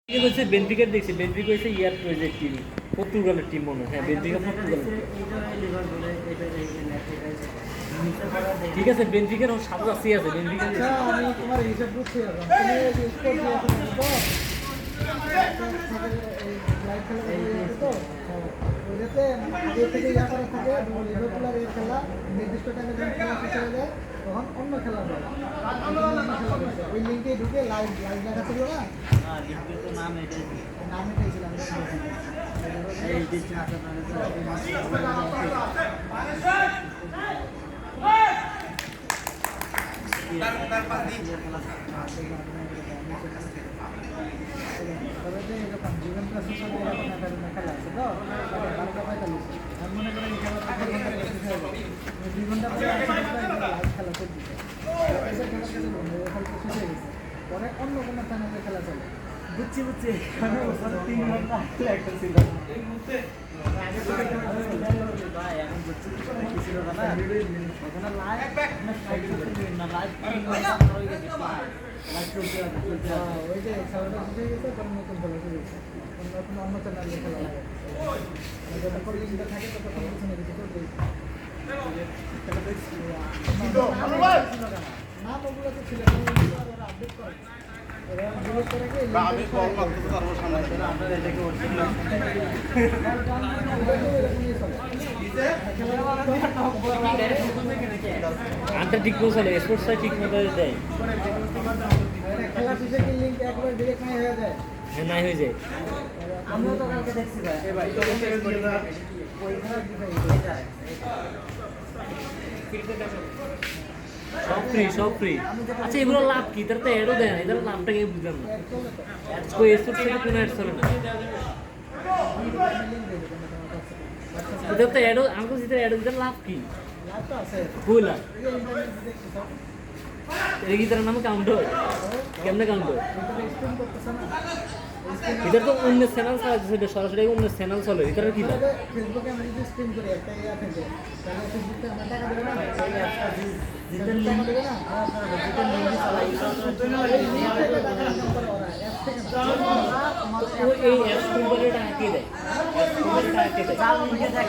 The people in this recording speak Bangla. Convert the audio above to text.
হচ্ছে বেনফিকার দেখছি, বেনফিকা হচ্ছে ইয়ার প্রজেক্ট টিম, পর্তুগালের টিম মনে হয়। হ্যাঁ, বেনফিকা পর্তুগাল। ঠিক আছে, বেনফিকার সাথে আসি আছে বেনফিকা। আমি তোমার হিসাব বুঝছি এখন ওইটাতে আগে থেকে ইয়া করা থাকে লিভারপুলের এই খেলা নির্দিষ্ট টাইমে যখন খেলা শেষ হয়ে যায় তখন অন্য খেলা হয়। ওই লিঙ্কে ঢুকে লাইভ দেখা ছিল না, নাম এটাই ছিল। খেলা আছে তো 12:45 আমি মনে করি এই খেলা 2 ঘন্টা পরে খেলা চলছে, পরে অন্য কোনো চ্যানেলে খেলা চলে। বুঝছি 3 ঘন্টা একটা ছিল ওই যে খেলাটা শেষ হয়ে গেছে, তখন নতুন খেলা শুরু হয়েছে, এখন অন্য চ্যানেলে খেলা লাগে। যতক্ষণ লিঙ্কটা থাকে ততক্ষণ পিছনে কিছু করবে না, ওগুলো তো ছিল আপডেট করে আনটা ঠিক মতো চলে, স্পোর্টসটা ঠিক মতো দেয়। খেলা শেষে কি লিঙ্ক একবার ডিরেক্ট নাই হয়ে যায়? হ্যাঁ, নাই হয়ে যায়। আমিও তো কালকে দেখছি ভাই সব ফ্রি, সব ফ্রি। আচ্ছা, এগুলো লাভ কি? তার তো অ্যাডও দেয় না, এদের লাভটা কি বুঝলাম না। ওই স্পোর্টস থেকে কোনো অ্যাড চলে না, ওদের তো অ্যাডও আমাকে জিতে অ্যাড দিতে লাভ কি? ভুল লাভ। এটা কি তার নামে কাউন্ট হয়? কেমনে কাউন্ট হয়? এদের তো অন্য চ্যানেল চালাচ্ছে, সরাসরি অন্য চ্যানেল চলে, এটার কি লাভ? ফেসবুকে আমরা যদি স্ট্রিম করি একটা ইয়া থেকে, তাহলে ফেসবুকে আমরা টাকা দেবো না, জিতেন টাকা দেবে না, জিতেন লিঙ্ক চালাই এই অ্যাপস কোম্পানিটা টাকা কে দেয়? অ্যাপস কোম্পানিটা টাকা কে দেয়?